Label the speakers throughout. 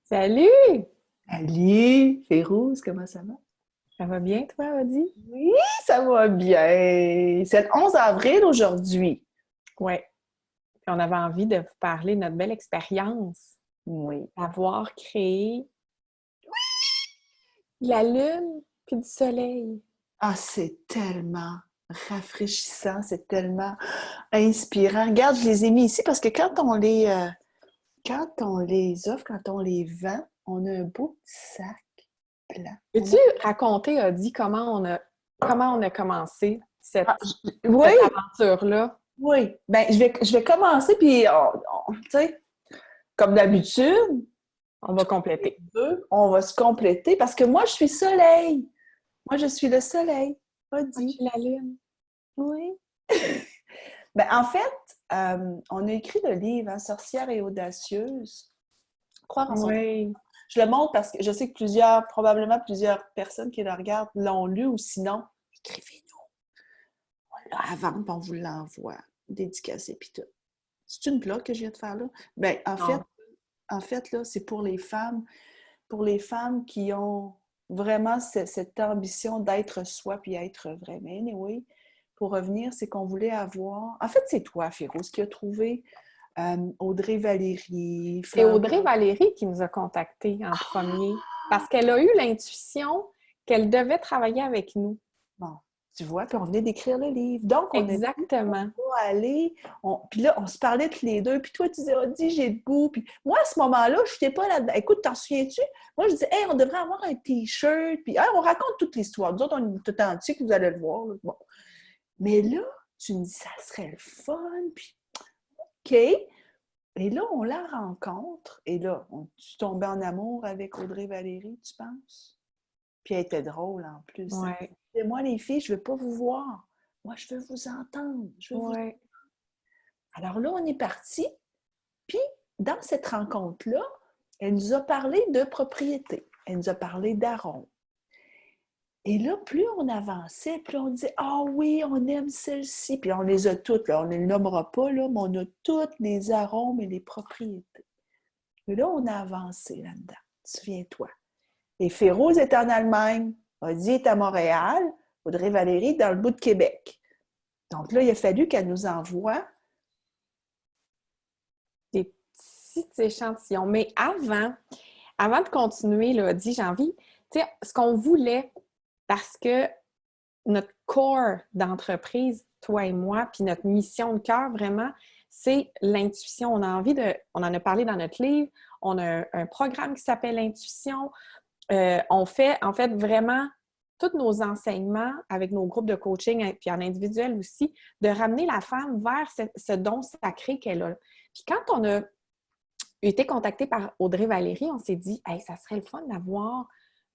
Speaker 1: Salut!
Speaker 2: Salut, Férouz, comment ça va?
Speaker 1: Ça va bien, toi, Audie?
Speaker 2: Oui, ça va bien. C'est le 11 avril aujourd'hui.
Speaker 1: Oui. Puis on avait envie de vous parler de notre belle expérience
Speaker 2: Oui.
Speaker 1: d'avoir créé de la lune puis du soleil.
Speaker 2: Ah, c'est tellement rafraîchissant, c'est tellement inspirant. Regarde, je les ai mis ici parce que quand on les offre, quand on les vend, on a un beau petit sac blanc.
Speaker 1: Peux-tu raconter, Audie, comment on a commencé
Speaker 2: Ah,
Speaker 1: cette
Speaker 2: oui,
Speaker 1: aventure-là?
Speaker 2: oui. Ben, je vais commencer, puis tu sais, comme d'habitude,
Speaker 1: On va compléter.
Speaker 2: on va se compléter parce que moi, je suis soleil. Moi, je suis le soleil. Pas
Speaker 1: Moi, je
Speaker 2: dit.
Speaker 1: suis la lune.
Speaker 2: Oui. Ben, en fait, on a écrit le livre, hein, Sorcière et audacieuse. Croire en son.
Speaker 1: Oui.
Speaker 2: Je le montre parce que je sais que probablement plusieurs personnes qui le regardent l'ont lu ou sinon, écrivez-nous. On l'a à vendre, puis on vous l'envoie. Dédicacé, puis tout. C'est une blague que je viens de faire là? Ben,
Speaker 1: Non.
Speaker 2: en fait, là, c'est pour les femmes qui ont vraiment cette ambition d'être soi puis être vrai. Mais anyway, pour revenir, c'est qu'on voulait avoir... En fait, c'est toi, Férouz, qui a trouvé Audrey Valérie,
Speaker 1: C'est
Speaker 2: Fleur
Speaker 1: Audrey Valérie qui nous a contactés en premier parce qu'elle a eu l'intuition qu'elle devait travailler avec nous.
Speaker 2: bon, tu vois, puis on venait d'écrire le livre. Donc, on a dit, on
Speaker 1: Exactement.
Speaker 2: va aller... Puis là, on se parlait tous les deux. Puis toi, tu disais, oh, dis, j'ai le goût. Puis moi, à ce moment-là, je n'étais pas là-dedans. Écoute, t'en souviens-tu? Moi, je disais, hey, on devrait avoir un T-shirt. Puis hey, on raconte toute l'histoire. Nous autres, on est authentiques, vous allez le voir. Là. Bon. Mais là, tu me dis, ça serait le fun. Puis, OK. Et là, on la rencontre. Et là, tu tombais en amour avec Audrey Valérie, tu penses? Puis elle était drôle en plus. Hein?
Speaker 1: Ouais.
Speaker 2: Et moi, les filles, je ne veux pas vous voir. Moi, je veux vous entendre. Je veux vous...
Speaker 1: Ouais.
Speaker 2: Alors là, on est parti. Puis, dans cette rencontre-là, elle nous a parlé de propriété. Elle nous a parlé d'arômes. Et là, plus on avançait, plus on disait ah oui, on aime celle-ci. Puis on les a toutes, là, on ne les nommera pas, là, mais on a toutes les arômes et les propriétés. Et là, on a avancé là-dedans. Souviens-toi. Et Férouz est en Allemagne, Audie est à Montréal, Audrey Valérie dans le bout de Québec. Donc là, il a fallu qu'elle nous envoie.
Speaker 1: Des petits échantillons. Mais avant de continuer, là, Audie, j'ai envie, tu sais, ce qu'on voulait, parce que notre core d'entreprise, toi et moi, puis notre mission de cœur, vraiment, c'est l'intuition. On en a parlé dans notre livre, on a un programme qui s'appelle Intuition. On fait, en fait, vraiment tous nos enseignements avec nos groupes de coaching, puis en individuel aussi, de ramener la femme vers ce don sacré qu'elle a. Puis quand on a été contacté par Audrey Valérie, on s'est dit, hey, ça serait le fun d'avoir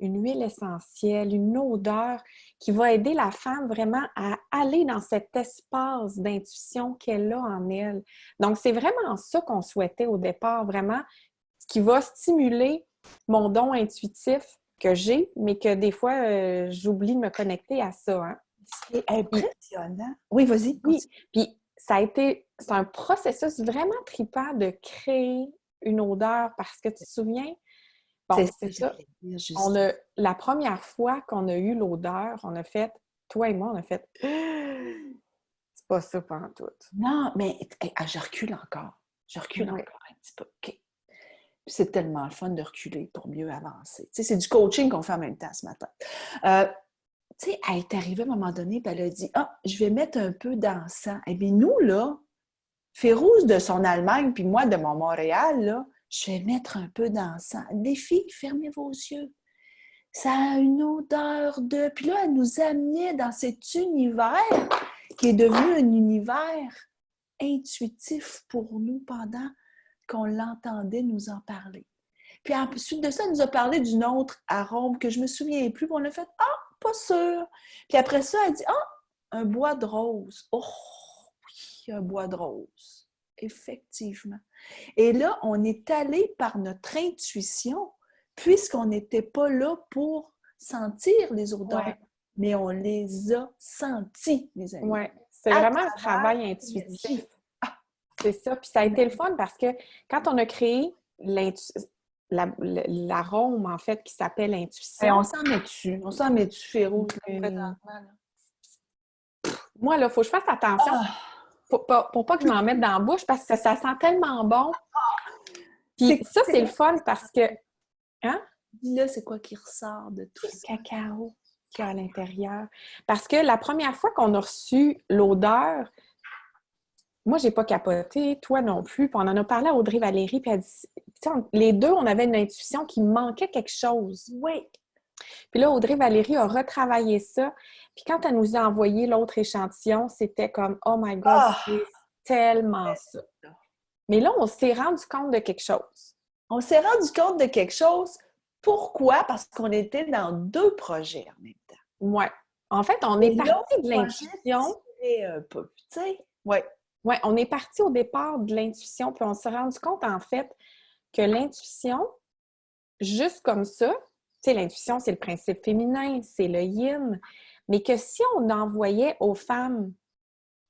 Speaker 1: une huile essentielle, une odeur qui va aider la femme vraiment à aller dans cet espace d'intuition qu'elle a en elle. Donc, c'est vraiment ça qu'on souhaitait au départ, vraiment, ce qui va stimuler mon don intuitif que j'ai, mais que des fois, j'oublie de me connecter à ça. Hein.
Speaker 2: C'est
Speaker 1: Puis,
Speaker 2: impressionnant. Oui, vas-y,
Speaker 1: oui,
Speaker 2: continue.
Speaker 1: puis c'est un processus vraiment trippant de créer une odeur parce que tu te souviens,
Speaker 2: C'est
Speaker 1: bon,
Speaker 2: ça
Speaker 1: c'est
Speaker 2: que
Speaker 1: ça.
Speaker 2: j'allais dire, juste.
Speaker 1: La première fois qu'on a eu l'odeur, on a fait, toi et moi, on a fait, c'est pas ça pantoute.
Speaker 2: Non, mais je recule encore. Je recule
Speaker 1: Oui,
Speaker 2: encore un petit peu. OK. Puis c'est tellement le fun de reculer pour mieux avancer. Tu sais, c'est du coaching qu'on fait en même temps ce matin. Euh, tu sais, elle est arrivée à un moment donné, puis elle a dit ah, je vais mettre un peu d'encens. Eh bien, nous, là, Férouz de son Allemagne, puis moi de mon Montréal, là, je vais mettre un peu d'encens. Les filles, fermez vos yeux. Ça a une odeur de. Puis là, elle nous amenait dans cet univers qui est devenu un univers intuitif pour nous pendant qu'on l'entendait nous en parler. Puis ensuite de ça, elle nous a parlé d'une autre arôme que je ne me souviens plus. Puis on a fait ah, pas sûr. Puis après ça, elle dit ah, un bois de rose. Oh, oui, un bois de rose. Effectivement. Et là, on est allé par notre intuition, puisqu'on n'était pas là pour sentir les odeurs,
Speaker 1: ouais,
Speaker 2: mais on les a sentis, mes amis,
Speaker 1: ouais. C'est
Speaker 2: à
Speaker 1: vraiment un
Speaker 2: travers
Speaker 1: travail intuitif.
Speaker 2: l'énergie. Ah,
Speaker 1: C'est ça. Puis ça a été le fun parce que quand on a créé l'arôme, en fait, qui s'appelle
Speaker 2: Hey,
Speaker 1: intuition.
Speaker 2: on s'en met dessus. On s'en met dessus, Féroce, là,
Speaker 1: Euh,
Speaker 2: présentement. Là.
Speaker 1: Moi, là, il faut que je fasse attention
Speaker 2: Ah!
Speaker 1: pour pas que je m'en mette dans la bouche parce que ça sent tellement bon. Puis
Speaker 2: C'est
Speaker 1: ça, c'est le fun parce que, hein?
Speaker 2: Dis-là, c'est quoi qui ressort de tout
Speaker 1: C'est le
Speaker 2: ça?
Speaker 1: cacao qu'il y a à l'intérieur. Parce que la première fois qu'on a reçu l'odeur, moi, j'ai pas capoté, toi non plus. Puis on en a parlé à Audrey Valérie, puis elle dit, les deux, on avait une intuition qui manquait quelque chose.
Speaker 2: Oui.
Speaker 1: Puis là, Audrey Valérie a retravaillé ça. Puis quand elle nous a envoyé l'autre échantillon, c'était comme, oh my God,
Speaker 2: Ah!
Speaker 1: c'est tellement ça. Mais là, on s'est rendu compte de quelque chose.
Speaker 2: On s'est rendu compte de quelque chose. Pourquoi? Parce qu'on était dans 2 projets en même temps.
Speaker 1: Ouais. En fait, on
Speaker 2: Et
Speaker 1: est parti
Speaker 2: l'autre
Speaker 1: de
Speaker 2: projet
Speaker 1: l'intuition.
Speaker 2: tirait un peu, tu sais? Oui.
Speaker 1: Ouais, on est parti au départ de l'intuition, puis on s'est rendu compte, en fait, que l'intuition, juste comme ça, tu sais, l'intuition, c'est le principe féminin, c'est le yin, mais que si on envoyait aux femmes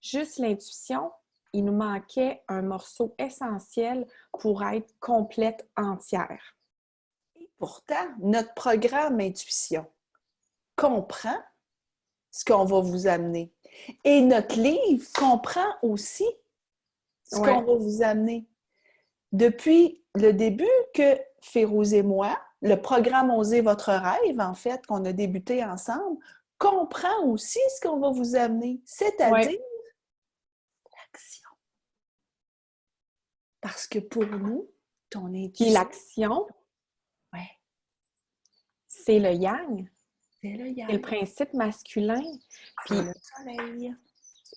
Speaker 1: juste l'intuition, il nous manquait un morceau essentiel pour être complète entière.
Speaker 2: Et pourtant, notre programme Intuition comprend ce qu'on va vous amener. Et notre livre comprend aussi ce qu'on
Speaker 1: Ouais.
Speaker 2: va vous amener. Depuis le début que Férouz et moi, le programme Osez votre rêve, en fait, qu'on a débuté ensemble, comprend aussi ce qu'on va vous amener, c'est-à-dire
Speaker 1: Ouais.
Speaker 2: l'action. Parce que pour nous, ton
Speaker 1: Puis
Speaker 2: intuition,
Speaker 1: l'action,
Speaker 2: ouais,
Speaker 1: c'est le yang,
Speaker 2: c'est le
Speaker 1: c'est le
Speaker 2: yang,
Speaker 1: principe masculin.
Speaker 2: c'est
Speaker 1: Puis
Speaker 2: le soleil.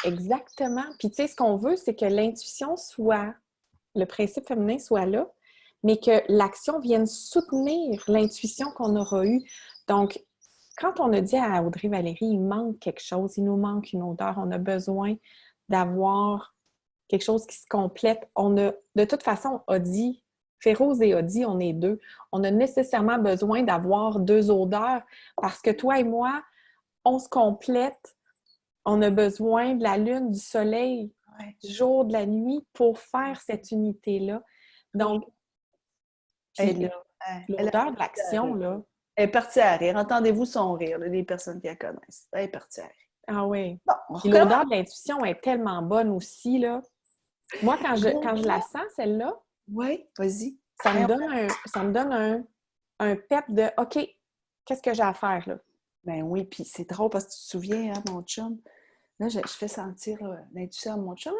Speaker 1: exactement. Puis tu sais, ce qu'on veut, c'est que l'intuition soit, le principe féminin soit là, mais que l'action vienne soutenir l'intuition qu'on aura eue. Donc, quand on a dit à Audrey Valérie, il manque quelque chose, il nous manque une odeur, on a besoin d'avoir quelque chose qui se complète. On a, de toute façon, Audi, Féroce et Audi, on est deux. On a nécessairement besoin d'avoir 2 odeurs parce que toi et moi, on se complète. On a besoin de la lune, du soleil,
Speaker 2: Ouais.
Speaker 1: du jour, de la nuit pour faire cette unité-là. Donc,
Speaker 2: Elle,
Speaker 1: puis
Speaker 2: là, elle
Speaker 1: l'odeur de l'action, là.
Speaker 2: est partie à rire. Entendez-vous son rire, là, les personnes qui la connaissent. Elle est partie à rire.
Speaker 1: Ah oui.
Speaker 2: Bon, on
Speaker 1: Puis
Speaker 2: recommence.
Speaker 1: l'odeur de l'intuition est tellement bonne aussi, là. Moi, quand je la sens, celle-là,
Speaker 2: Oui, vas-y.
Speaker 1: ça me
Speaker 2: Hey,
Speaker 1: donne un pep de OK, qu'est-ce que j'ai à faire là?
Speaker 2: ben oui, puis c'est drôle parce que tu te souviens, hein, mon chum, là, je fais sentir l'intuition à mon chum.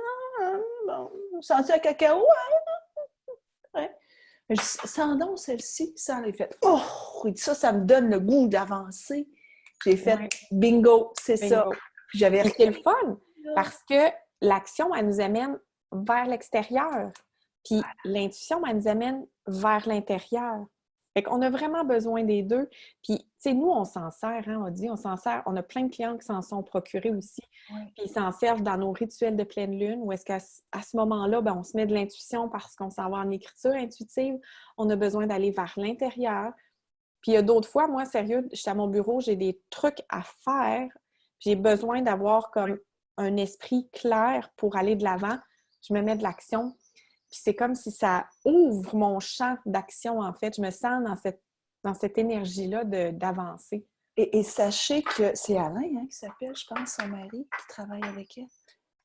Speaker 2: Bon, sens-tu un cacao? Ouais. Je dis, sens donc celle-ci, sans les fait. Oh! Il dit, ça me donne le goût d'avancer. J'ai fait
Speaker 1: Ouais,
Speaker 2: bingo, c'est ça.
Speaker 1: bingo.
Speaker 2: Puis j'avais
Speaker 1: Puis c'est le fun
Speaker 2: là.
Speaker 1: parce que l'action, elle nous amène vers l'extérieur. Puis l'intuition, elle nous amène vers l'intérieur. Fait qu'on a vraiment besoin des deux. Puis, tu sais, nous, on s'en sert, hein, on dit, on s'en sert. On a plein de clients qui s'en sont procurés aussi.
Speaker 2: Ouais.
Speaker 1: Puis ils s'en servent dans nos rituels de pleine lune, où est-ce qu'à ce moment-là, ben, on se met de l'intuition parce qu'on s'en va en écriture intuitive. On a besoin d'aller vers l'intérieur. Puis il y a d'autres fois, moi, sérieux, je suis à mon bureau, j'ai des trucs à faire. J'ai besoin d'avoir comme un esprit clair pour aller de l'avant. Je me mets de l'action. Puis c'est comme si ça ouvre mon champ d'action, en fait. Je me sens dans cette énergie-là d'avancer.
Speaker 2: Et sachez que c'est Alain hein, qui s'appelle, je pense, son mari, qui travaille avec elle.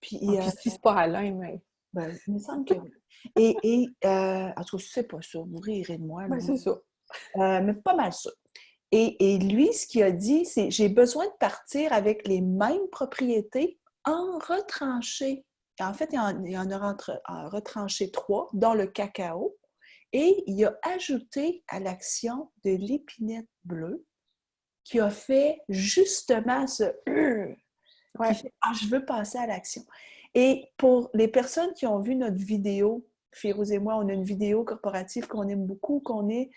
Speaker 2: Puis,
Speaker 1: Puis si c'est pas Alain, mais...
Speaker 2: ben, il me semble que oui. En tout cas, je sais pas ça, vous rirez de moi. Là.
Speaker 1: Ben, c'est ça.
Speaker 2: Mais pas mal ça. Et lui, ce qu'il a dit, c'est j'ai besoin de partir avec les mêmes propriétés en retranché. En fait, il en a retranché 3, dont le cacao. Et il a ajouté à l'action de l'épinette bleue qui a fait justement ce
Speaker 1: Ouais.
Speaker 2: qui fait ah, je veux passer à l'action. Et pour les personnes qui ont vu notre vidéo, Férouz et moi, on a une vidéo corporative qu'on aime beaucoup, qu'on est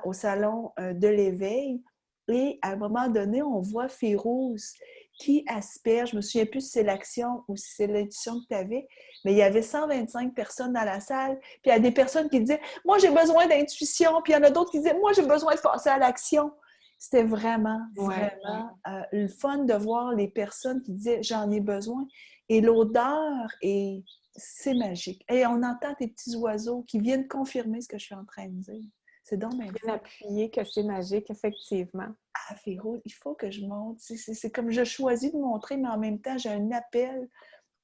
Speaker 2: au salon de l'éveil. Et à un moment donné, on voit Férouz qui asperge, je me souviens plus si c'est l'action ou si c'est l'intuition que tu avais, mais il y avait 125 personnes dans la salle, puis il y a des personnes qui disaient « Moi, j'ai besoin d'intuition », puis il y en a d'autres qui disaient « Moi, j'ai besoin de passer à l'action ». C'était vraiment, vraiment le fun de voir les personnes qui disaient « J'en ai besoin ». Et l'odeur, c'est magique. Et on entend tes petits oiseaux qui viennent confirmer ce que je suis en train de dire. C'est donc bien
Speaker 1: Bien appuyé, que c'est magique, effectivement.
Speaker 2: Ah, Féro, il faut que je montre. C'est comme je choisis de montrer, mais en même temps, j'ai un appel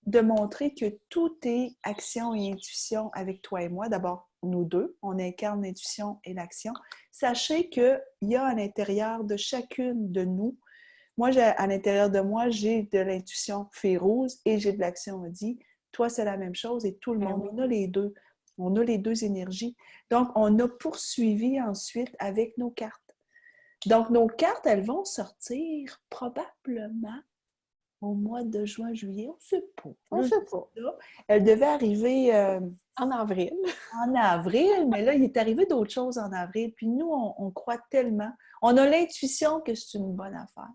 Speaker 2: de montrer que tout est action et intuition avec toi et moi. D'abord, nous deux, on incarne l'intuition et l'action. Sachez qu'il y a à l'intérieur de chacune de nous, moi, à l'intérieur de moi, j'ai de l'intuition Férouz et j'ai de l'action Audi. Toi, c'est la même chose et tout le
Speaker 1: Ben
Speaker 2: monde,
Speaker 1: oui.
Speaker 2: on a les deux. On a les deux énergies. Donc, on a poursuivi ensuite avec nos cartes. Donc, nos cartes, elles vont sortir probablement au mois de juin, juillet, on ne sait pas.
Speaker 1: On
Speaker 2: Là,
Speaker 1: sait pas.
Speaker 2: là, elles devaient arriver
Speaker 1: En avril.
Speaker 2: en avril, mais là, il est arrivé d'autres choses en avril. Puis nous, on croit tellement. On a l'intuition que c'est une bonne affaire.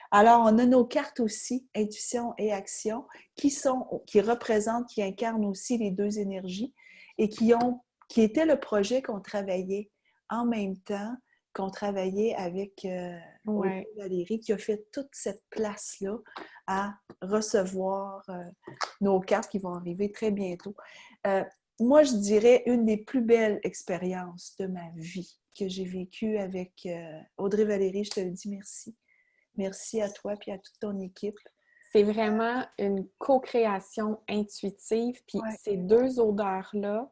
Speaker 2: Alors, on a nos cartes aussi, intuition et action, qui représentent, qui incarnent aussi les deux énergies et qui étaient le projet qu'on travaillait en même temps, qu'on travaillait avec Audrey
Speaker 1: Ouais.
Speaker 2: Valérie, qui a fait toute cette place-là à recevoir nos cartes qui vont arriver très bientôt. Moi, je dirais une des plus belles expériences de ma vie que j'ai vécue avec Audrey Valérie. Je te le dis merci. Merci à toi et à toute ton équipe.
Speaker 1: C'est vraiment une co-création intuitive. Puis
Speaker 2: Ouais.
Speaker 1: ces deux odeurs-là,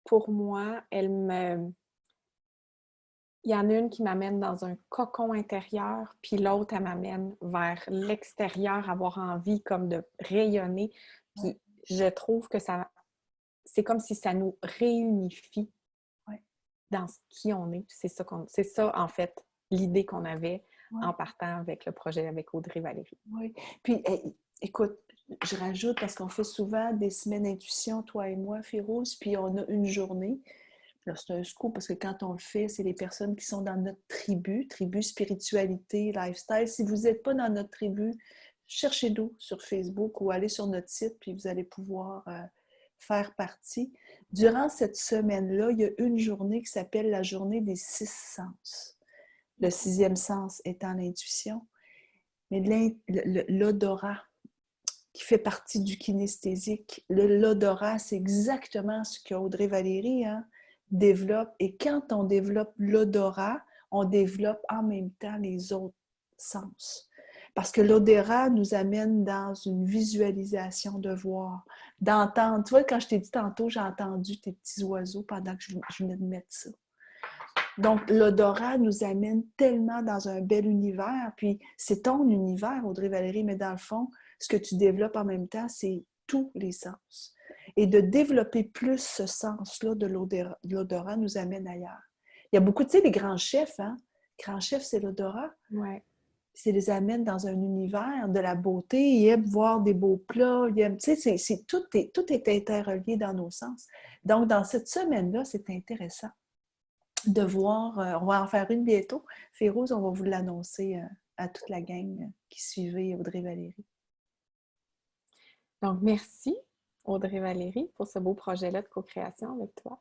Speaker 1: pour moi, il y en a une qui m'amène dans un cocon intérieur, puis l'autre, elle m'amène vers l'extérieur, avoir envie comme de rayonner.
Speaker 2: Ouais.
Speaker 1: Puis je trouve que c'est comme si ça nous réunifie
Speaker 2: Ouais.
Speaker 1: dans qui on est. C'est ça, en fait, l'idée qu'on avait
Speaker 2: Ouais.
Speaker 1: en partant avec le projet avec Audrey Valérie.
Speaker 2: Oui. Puis, écoute, je rajoute parce qu'on fait souvent des semaines intuition, toi et moi, Férouz, puis on a une journée. Là, c'est un scoop parce que quand on le fait, c'est les personnes qui sont dans notre tribu spiritualité, lifestyle. Si vous n'êtes pas dans notre tribu, cherchez-nous sur Facebook ou allez sur notre site, puis vous allez pouvoir faire partie. Durant cette semaine-là, il y a une journée qui s'appelle la journée des 6 sens. Le 6e sens étant l'intuition, mais l'odorat qui fait partie du kinesthésique. L'odorat, c'est exactement ce qu'Audrey Valérie développe. Et quand on développe l'odorat, on développe en même temps les autres sens. Parce que l'odorat nous amène dans une visualisation de voir, d'entendre. Tu vois, quand je t'ai dit tantôt, j'ai entendu tes petits oiseaux pendant que je venais de mettre ça. Donc, l'odorat nous amène tellement dans un bel univers. Puis, c'est ton univers, Audrey Valérie, mais dans le fond, ce que tu développes en même temps, c'est tous les sens. Et de développer plus ce sens-là de l'odorat nous amène ailleurs. Il y a beaucoup, tu sais, les grands chefs, hein? Grands chefs, c'est l'odorat.
Speaker 1: Ouais.
Speaker 2: Ça les amène dans un univers de la beauté. Ils aiment voir des beaux plats. Ils aiment, tu sais, tout est interrelié dans nos sens. Donc, dans cette semaine-là, c'est intéressant de voir, on va en faire une bientôt. Férouz, on va vous l'annoncer à toute la gang qui suivait Audrey Valérie.
Speaker 1: Donc, merci Audrey Valérie pour ce beau projet-là de co-création avec toi.